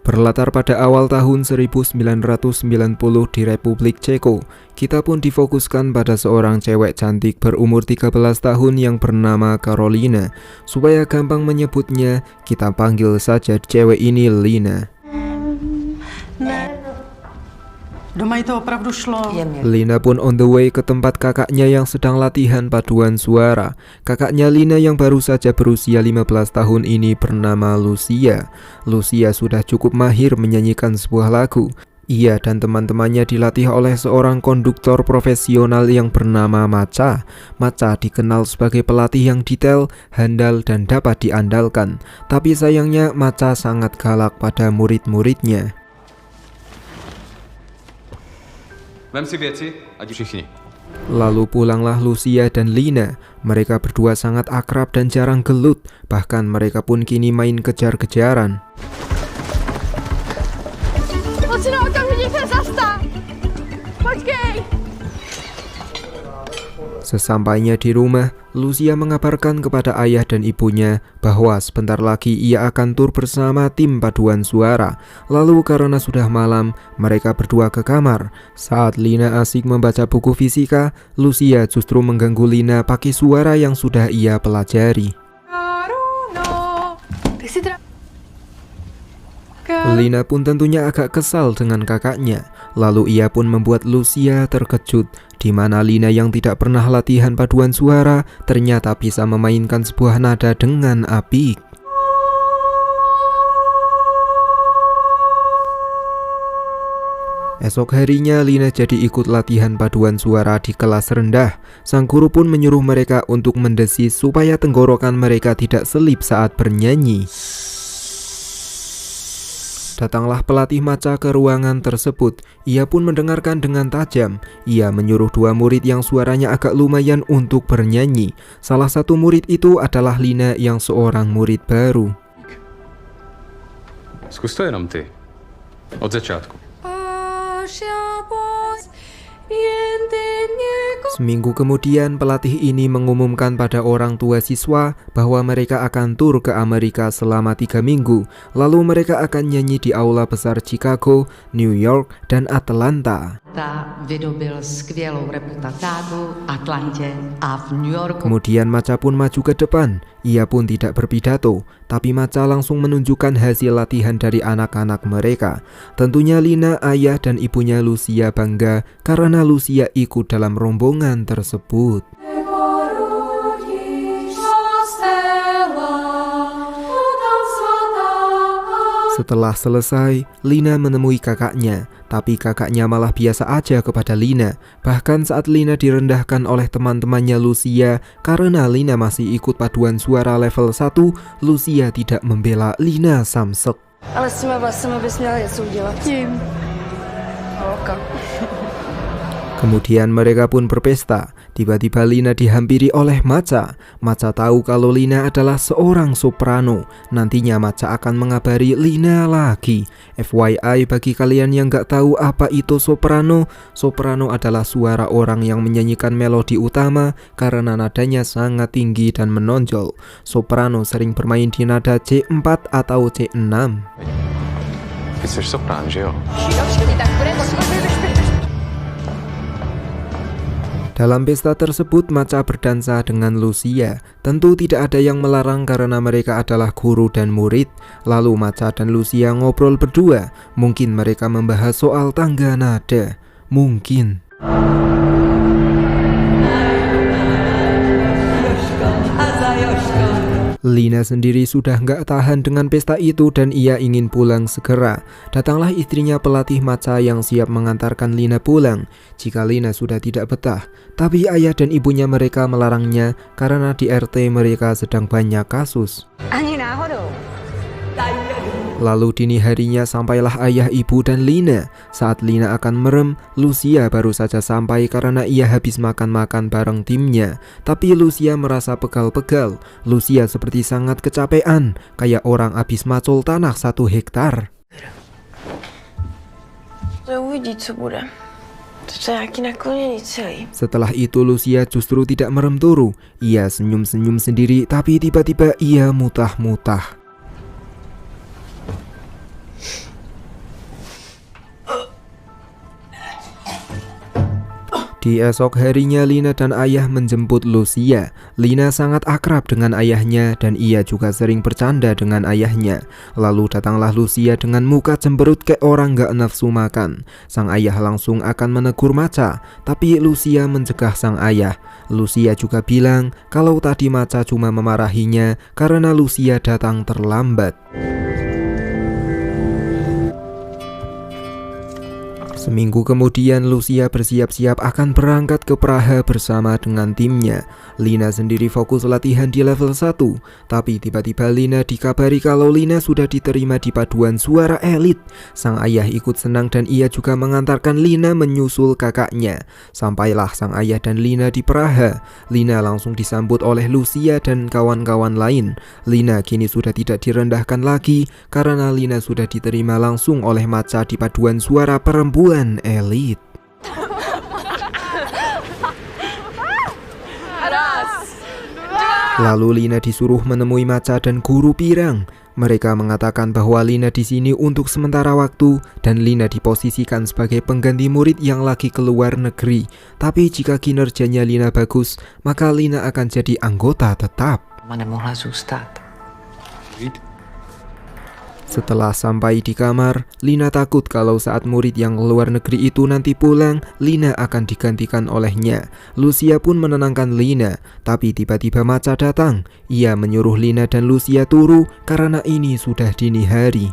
Berlatar pada awal tahun 1990 di Republik Ceko, kita pun difokuskan pada seorang cewek cantik berumur 13 tahun yang bernama Karolina. Supaya gampang menyebutnya, kita panggil saja cewek ini Lina. Lina pun on the way ke tempat kakaknya yang sedang latihan paduan suara. Kakaknya Lina yang baru saja berusia 15 tahun ini bernama Lucia. Lucia sudah cukup mahir menyanyikan sebuah lagu. Ia dan teman-temannya dilatih oleh seorang konduktor profesional yang bernama Macha. Macha dikenal sebagai pelatih yang detail, handal, dan dapat diandalkan. Tapi sayangnya Macha sangat galak pada murid-muridnya. Lalu pulanglah Lucia dan Lina. Mereka berdua sangat akrab dan jarang gelut. Bahkan mereka pun kini main kejar-kejaran. Sesampainya di rumah, Lucia mengabarkan kepada ayah dan ibunya bahwa sebentar lagi ia akan tur bersama tim paduan suara. Lalu karena sudah malam, mereka berdua ke kamar. Saat Lina asik membaca buku fisika, Lucia justru mengganggu Lina pakai suara yang sudah ia pelajari. Lina pun tentunya agak kesal dengan kakaknya. Lalu ia pun membuat Lucia terkejut, di mana Lina yang tidak pernah latihan paduan suara ternyata bisa memainkan sebuah nada dengan apik. Esok harinya Lina jadi ikut latihan paduan suara di kelas rendah. Sang guru pun menyuruh mereka untuk mendesis supaya tenggorokan mereka tidak selip saat bernyanyi. Datanglah pelatih Macha ke ruangan tersebut. Ia pun mendengarkan dengan tajam. Ia menyuruh dua murid yang suaranya agak lumayan untuk bernyanyi. Salah satu murid itu adalah Lina yang seorang murid baru. Zkus to jenom ty. Od začátku. Seminggu kemudian pelatih ini mengumumkan pada orang tua siswa bahwa mereka akan tur ke Amerika selama 3 minggu. Lalu mereka akan nyanyi di aula besar Chicago, New York, dan Atlanta. Kemudian Macha pun maju ke depan. Ia pun tidak berpidato, tapi Macha langsung menunjukkan hasil latihan dari anak-anak mereka. Tentunya Lina, ayah, dan ibunya Lucia bangga karena Lucia ikut dalam rombongan tersebut. Setelah selesai, Lina menemui kakaknya, tapi kakaknya malah biasa aja kepada Lina. Bahkan saat Lina direndahkan oleh teman-temannya Lucia karena Lina masih ikut paduan suara level 1, Lucia tidak membela Lina samsek. Kemudian mereka pun berpesta. Tiba-tiba Lina dihampiri oleh Macha. Macha tahu kalau Lina adalah seorang soprano. Nantinya Macha akan mengabari Lina lagi. FYI bagi kalian yang gak tahu apa itu soprano, soprano adalah suara orang yang menyanyikan melodi utama karena nadanya sangat tinggi dan menonjol. Soprano sering bermain di nada C4 atau C6. Jsi soprán, že jo? Dalam pesta tersebut, Macha berdansa dengan Lucia. Tentu tidak ada yang melarang karena mereka adalah guru dan murid. Lalu Macha dan Lucia ngobrol berdua. Mungkin mereka membahas soal tangga nada. Mungkin. Lina sendiri sudah nggak tahan dengan pesta itu dan ia ingin pulang segera. Datanglah istrinya pelatih Macha yang siap mengantarkan Lina pulang jika Lina sudah tidak betah. Tapi ayah dan ibunya mereka melarangnya karena di RT mereka sedang banyak kasus. Lalu dini harinya sampailah ayah, ibu, dan Lina. Saat Lina akan merem, Lucia baru saja sampai karena ia habis makan-makan bareng timnya. Tapi Lucia merasa pegal-pegal. Lucia seperti sangat kecapean, kayak orang habis macul tanah 1 hektar. Setelah itu Lucia justru tidak merem turu. Ia senyum-senyum sendiri, tapi tiba-tiba ia mutah-mutah. Di esok harinya Lina dan ayah menjemput Lucia. Lina sangat akrab dengan ayahnya dan ia juga sering bercanda dengan ayahnya. Lalu datanglah Lucia dengan muka cemberut kayak orang gak nafsu makan. Sang ayah langsung akan menegur Macha, tapi Lucia mencegah sang ayah. Lucia juga bilang kalau tadi Macha cuma memarahinya karena Lucia datang terlambat. Seminggu kemudian Lucia bersiap-siap akan berangkat ke Praha bersama dengan timnya. Lina sendiri fokus latihan di level 1. Tapi tiba-tiba Lina dikabari kalau Lina sudah diterima di paduan suara elit. Sang ayah ikut senang dan ia juga mengantarkan Lina menyusul kakaknya. Sampailah sang ayah dan Lina di Praha. Lina langsung disambut oleh Lucia dan kawan-kawan lain. Lina kini sudah tidak direndahkan lagi karena Lina sudah diterima langsung oleh Macha di paduan suara perempuan elit. Lalu Lina disuruh menemui Macha dan guru Pirang. Mereka mengatakan bahwa Lina di sini untuk sementara waktu dan Lina diposisikan sebagai pengganti murid yang lagi keluar negeri. Tapi jika kinerjanya Lina bagus, maka Lina akan jadi anggota tetap. Setelah sampai di kamar, Lina takut kalau saat murid yang keluar negeri itu nanti pulang, Lina akan digantikan olehnya. Lucia pun menenangkan Lina, tapi tiba-tiba Macha datang. Ia menyuruh Lina dan Lucia turu karena ini sudah dini hari.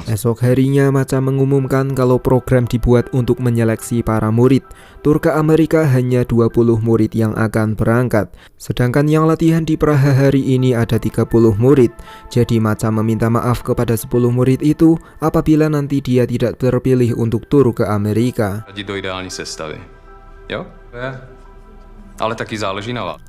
Esok harinya Macha mengumumkan kalau program dibuat untuk menyeleksi para murid. Tur ke Amerika hanya 20 murid yang akan berangkat. Sedangkan yang latihan di Praha hari ini ada 30 murid. Jadi Macha meminta maaf kepada 10 murid itu apabila nanti dia tidak terpilih untuk tur ke Amerika.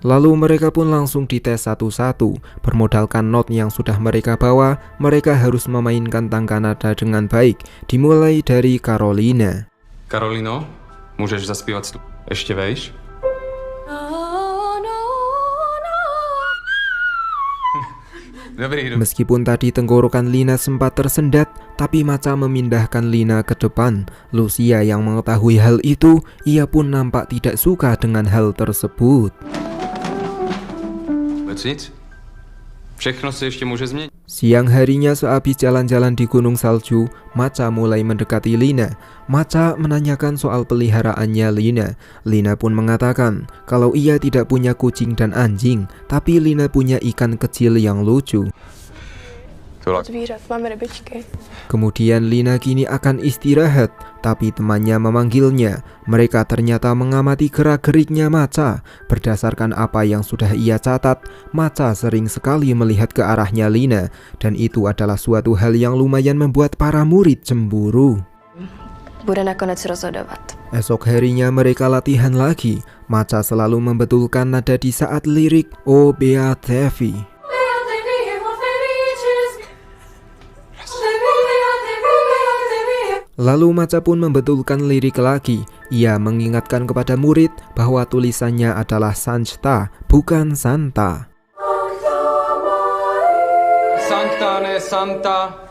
Lalu mereka pun langsung dites satu-satu. Bermodalkan not yang sudah mereka bawa, mereka harus memainkan tang Kanada dengan baik. Dimulai dari Carolina. Karolino, můžeš zaspívat ještě vejš? Meskipun tadi tenggorokan Lina sempat tersendat, tapi Macha memindahkan Lina ke depan. Lucia yang mengetahui hal itu, ia pun nampak tidak suka dengan hal tersebut. Siang harinya sehabis jalan-jalan di Gunung Salju, Macha mulai mendekati Lina. Macha menanyakan soal peliharaannya Lina. Lina pun mengatakan kalau ia tidak punya kucing dan anjing, tapi Lina punya ikan kecil yang lucu. Kemudian Lina kini akan istirahat, tapi temannya memanggilnya. Mereka ternyata mengamati gerak-geriknya Macha. Berdasarkan apa yang sudah ia catat, Macha sering sekali melihat ke arahnya Lina, dan itu adalah suatu hal yang lumayan membuat para murid cemburu. Esok harinya mereka latihan lagi. Macha selalu membetulkan nada di saat lirik O Beatevi. Lalu Macha pun membetulkan lirik lagi. Ia mengingatkan kepada murid bahwa tulisannya adalah Sancta, bukan Santa. Sancta ne Santa.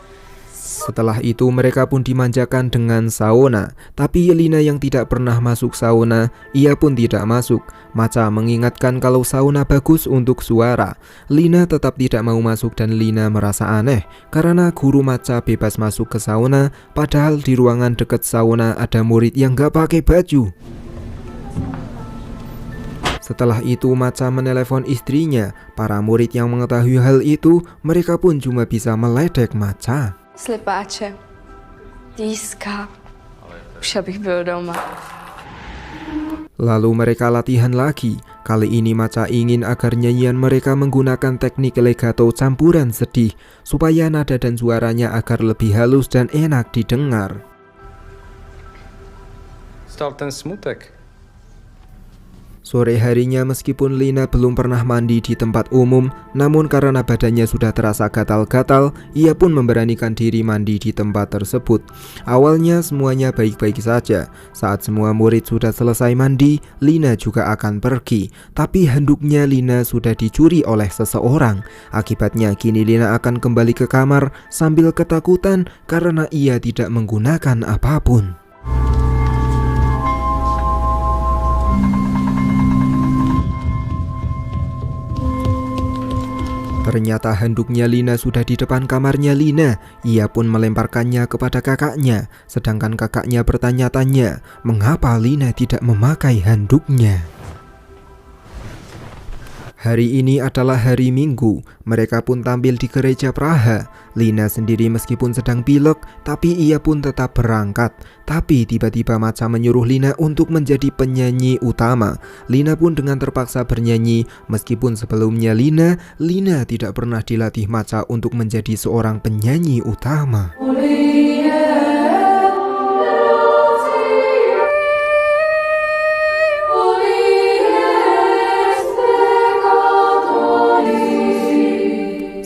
Setelah itu mereka pun dimanjakan dengan sauna. Tapi Lina yang tidak pernah masuk sauna, ia pun tidak masuk. Macha mengingatkan kalau sauna bagus untuk suara. Lina tetap tidak mau masuk dan Lina merasa aneh karena guru Macha bebas masuk ke sauna, padahal di ruangan dekat sauna ada murid yang gak pakai baju. Setelah itu Macha menelepon istrinya. Para murid yang mengetahui hal itu, mereka pun cuma bisa meledek Macha. Slepáče, tíska, už abych byl doma. Lalu mereka latihan lagi. Kali ini Macha ingin agar nyanyian mereka menggunakan teknik legato campuran sedih, supaya nada dan suaranya agar lebih halus dan enak didengar. Stal ten smutek. Sore harinya meskipun Lina belum pernah mandi di tempat umum, namun karena badannya sudah terasa gatal-gatal, ia pun memberanikan diri mandi di tempat tersebut. Awalnya semuanya baik-baik saja. Saat semua murid sudah selesai mandi, Lina juga akan pergi. Tapi handuknya Lina sudah dicuri oleh seseorang. Akibatnya kini Lina akan kembali ke kamar sambil ketakutan karena ia tidak menggunakan apapun. Ternyata handuknya Lina sudah di depan kamarnya Lina. Ia pun melemparkannya kepada kakaknya. Sedangkan kakaknya bertanya-tanya, mengapa Lina tidak memakai handuknya? Hari ini adalah hari Minggu. Mereka pun tampil di gereja Praha. Lina sendiri meskipun sedang pilek, tapi ia pun tetap berangkat. Tapi tiba-tiba Maca menyuruh Lina untuk menjadi penyanyi utama. Lina pun dengan terpaksa bernyanyi. Meskipun sebelumnya Lina tidak pernah dilatih Maca untuk menjadi seorang penyanyi utama.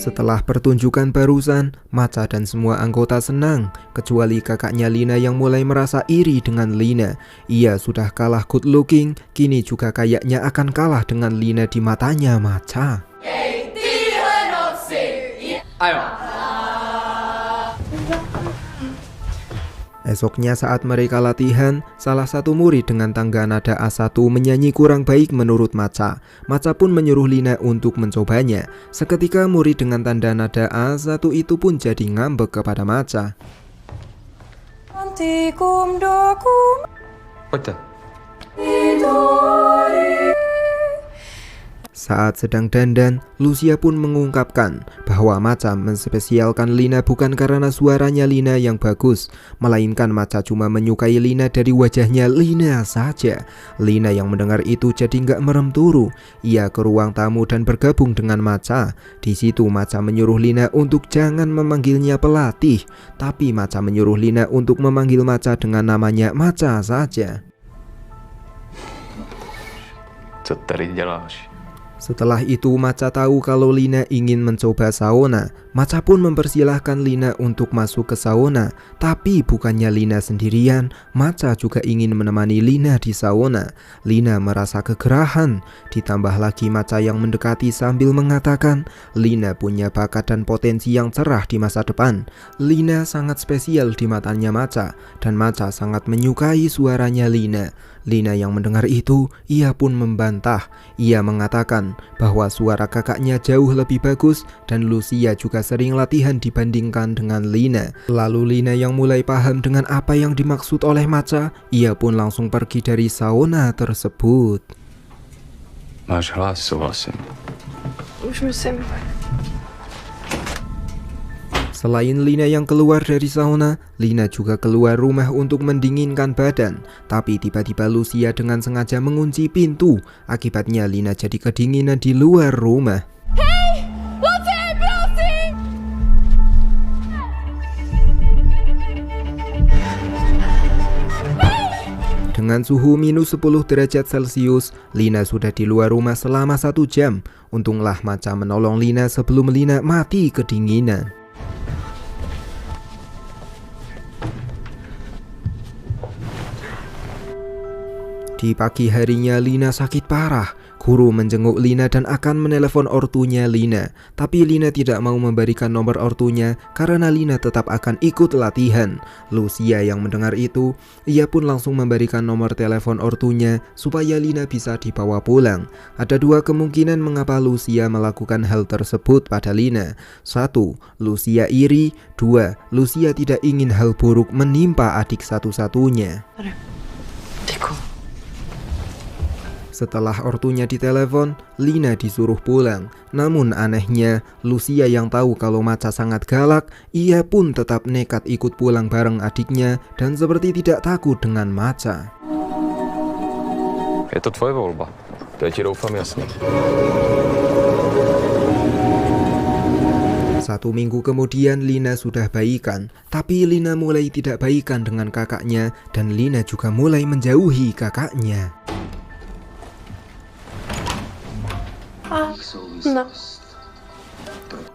Setelah pertunjukan barusan, Maca dan semua anggota senang, kecuali kakaknya Lina yang mulai merasa iri dengan Lina. Ia sudah kalah good looking, kini juga kayaknya akan kalah dengan Lina di matanya Maca. Esoknya saat mereka latihan, salah satu murid dengan tangga nada A1 menyanyi kurang baik menurut Maca. Maca pun menyuruh Lina untuk mencobanya. Seketika murid dengan tanda nada A1 itu pun jadi ngambek kepada Maca. Pojďte. Saat sedang dandan, Lucia pun mengungkapkan bahwa Maca menspesialkan Lina bukan karena suaranya Lina yang bagus, melainkan Maca cuma menyukai Lina dari wajahnya Lina saja. Lina yang mendengar itu jadi nggak merem turu. Ia ke ruang tamu dan bergabung dengan Maca. Di situ Maca menyuruh Lina untuk jangan memanggilnya pelatih, tapi Maca menyuruh Lina untuk memanggil Maca dengan namanya Maca saja. Co tady děláš? Setelah itu Maca tahu kalau Lina ingin mencoba sauna. Maca pun mempersilahkan Lina untuk masuk ke sauna. Tapi bukannya Lina sendirian, Maca juga ingin menemani Lina di sauna. Lina merasa kegerahan. Ditambah lagi Maca yang mendekati sambil mengatakan Lina punya bakat dan potensi yang cerah di masa depan. Lina sangat spesial di matanya Maca, dan Maca sangat menyukai suaranya Lina. Lina yang mendengar itu, ia pun membantah. Ia mengatakan bahwa suara kakaknya jauh lebih bagus dan Lucia juga sering latihan dibandingkan dengan Lina. Lalu Lina yang mulai paham dengan apa yang dimaksud oleh Maca, ia pun langsung pergi dari sauna tersebut. Máš hlas, souhlasím. Už musím. Selain Lina yang keluar dari sauna, Lina juga keluar rumah untuk mendinginkan badan. Tapi tiba-tiba Lucia dengan sengaja mengunci pintu. Akibatnya Lina jadi kedinginan di luar rumah. Hej! Lucia, prosím! Dengan suhu minus 10 derajat Celcius, Lina sudah di luar rumah selama 1 jam. Untunglah Maca menolong Lina sebelum Lina mati kedinginan. Di pagi harinya Lina sakit parah. Guru menjenguk Lina dan akan menelepon ortunya Lina. Tapi Lina tidak mau memberikan nomor ortunya karena Lina tetap akan ikut latihan. Lucia yang mendengar itu, ia pun langsung memberikan nomor telepon ortunya supaya Lina bisa dibawa pulang. Ada 2 kemungkinan mengapa Lucia melakukan hal tersebut pada Lina. 1. Lucia iri. 2. Lucia tidak ingin hal buruk menimpa adik satu-satunya. Setelah ortunya ditelepon, Lina disuruh pulang. Namun anehnya, Lucia yang tahu kalau Maca sangat galak, ia pun tetap nekat ikut pulang bareng adiknya dan seperti tidak takut dengan Maca. Je to tvoje volba. To je ti doufám jasný. 1 minggu kemudian Lina sudah baikan. Tapi Lina mulai tidak baikan dengan kakaknya dan Lina juga mulai menjauhi kakaknya. No.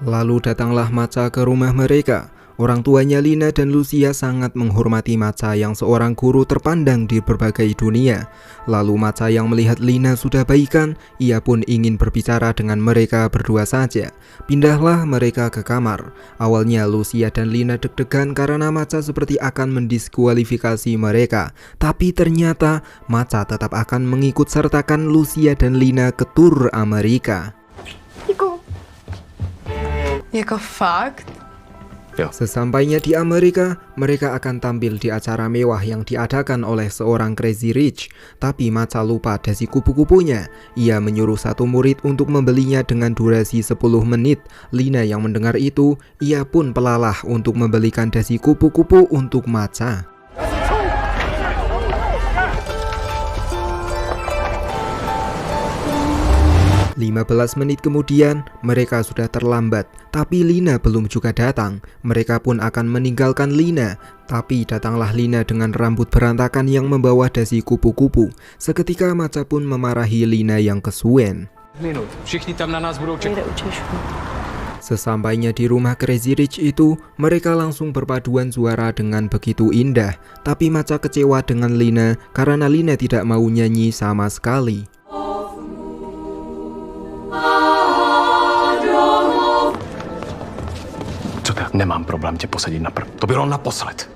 Lalu datanglah Maca ke rumah mereka. Orang tuanya Lina dan Lucia sangat menghormati Maca yang seorang guru terpandang di berbagai dunia. Lalu Maca yang melihat Lina sudah baikan, ia pun ingin berbicara dengan mereka berdua saja. Pindahlah mereka ke kamar. Awalnya Lucia dan Lina deg-degan karena Maca seperti akan mendiskualifikasi mereka. Tapi ternyata Maca tetap akan mengikut sertakan Lucia dan Lina ke tur Amerika. Jako fakt? Sesampainya di Amerika, mereka akan tampil di acara mewah yang diadakan oleh seorang Crazy Rich. Tapi Macha lupa dasi kupu-kupunya. Ia menyuruh satu murid untuk membelinya dengan durasi 10 menit. Lina yang mendengar itu, ia pun pelalah untuk membelikan dasi kupu-kupu untuk Macha. 15 menit kemudian, mereka sudah terlambat, tapi Lina belum juga datang. Mereka pun akan meninggalkan Lina, tapi datanglah Lina dengan rambut berantakan yang membawa dasi kupu-kupu. Seketika Macha pun memarahi Lina yang kesuwen. Sesampainya di rumah Crazy Rich itu, mereka langsung berpaduan suara dengan begitu indah. Tapi Macha kecewa dengan Lina karena Lina tidak mau nyanyi sama sekali. Nemám problém tě posadit na prd. To bylo naposled.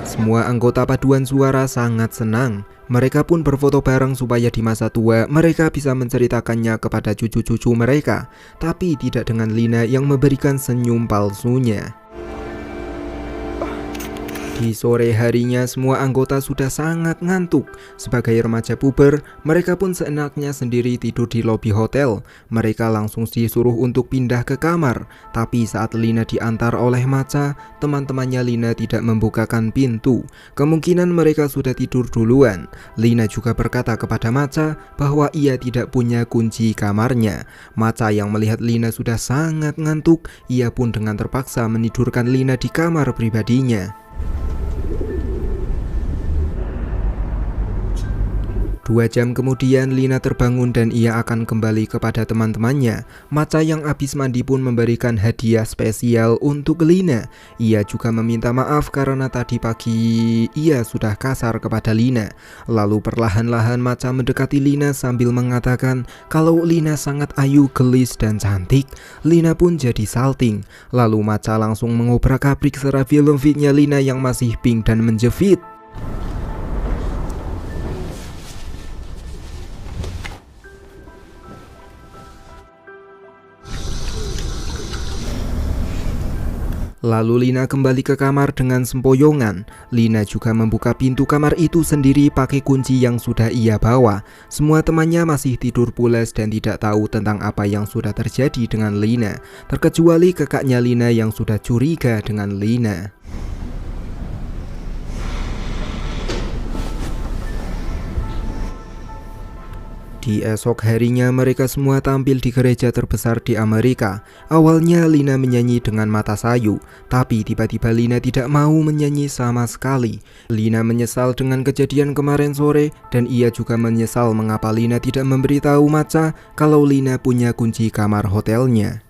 Semua anggota paduan suara sangat senang. Mereka pun berfoto bareng supaya di masa tua mereka bisa menceritakannya kepada cucu-cucu mereka. Tapi tidak dengan Lina yang memberikan senyum palsunya. Di sore harinya semua anggota sudah sangat ngantuk. Sebagai remaja puber, mereka pun seenaknya sendiri tidur di lobi hotel. Mereka langsung disuruh untuk pindah ke kamar. Tapi saat Lina diantar oleh Macha, teman-temannya Lina tidak membukakan pintu. Kemungkinan mereka sudah tidur duluan. Lina juga berkata kepada Macha bahwa ia tidak punya kunci kamarnya. Macha yang melihat Lina sudah sangat ngantuk, ia pun dengan terpaksa menidurkan Lina di kamar pribadinya. 2 jam kemudian Lina terbangun dan ia akan kembali kepada teman-temannya. Macha yang habis mandi pun memberikan hadiah spesial untuk Lina. Ia juga meminta maaf karena tadi pagi ia sudah kasar kepada Lina. Lalu perlahan-lahan Macha mendekati Lina sambil mengatakan kalau Lina sangat ayu, gelis dan cantik. Lina pun jadi salting. Lalu Macha langsung mengobrak-abrik serabi lembutnya Lina yang masih pink dan menjepit. Lalu Lina kembali ke kamar dengan sempoyongan. Lina juga membuka pintu kamar itu sendiri pakai kunci yang sudah ia bawa. Semua temannya masih tidur pulas dan tidak tahu tentang apa yang sudah terjadi dengan Lina, terkecuali kakaknya Lina yang sudah curiga dengan Lina. Di esok harinya mereka semua tampil di gereja terbesar di Amerika. Awalnya Lina menyanyi dengan mata sayu, tapi tiba-tiba Lina tidak mau menyanyi sama sekali. Lina menyesal dengan kejadian kemarin sore dan ia juga menyesal mengapa Lina tidak memberitahu Macha kalau Lina punya kunci kamar hotelnya.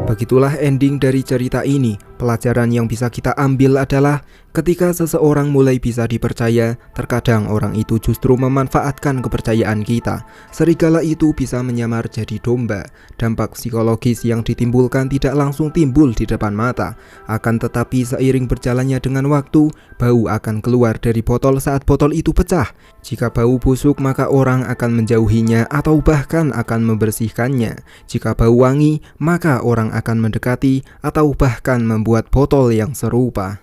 Begitulah ending dari cerita ini. Pelajaran yang bisa kita ambil adalah ketika seseorang mulai bisa dipercaya, terkadang orang itu justru memanfaatkan kepercayaan kita. Serigala itu bisa menyamar jadi domba. Dampak psikologis yang ditimbulkan tidak langsung timbul di depan mata. Akan tetapi seiring berjalannya dengan waktu, bau akan keluar dari botol saat botol itu pecah. Jika bau busuk maka orang akan menjauhinya atau bahkan akan membersihkannya. Jika bau wangi maka orang akan mendekati atau bahkan membuat botol yang serupa.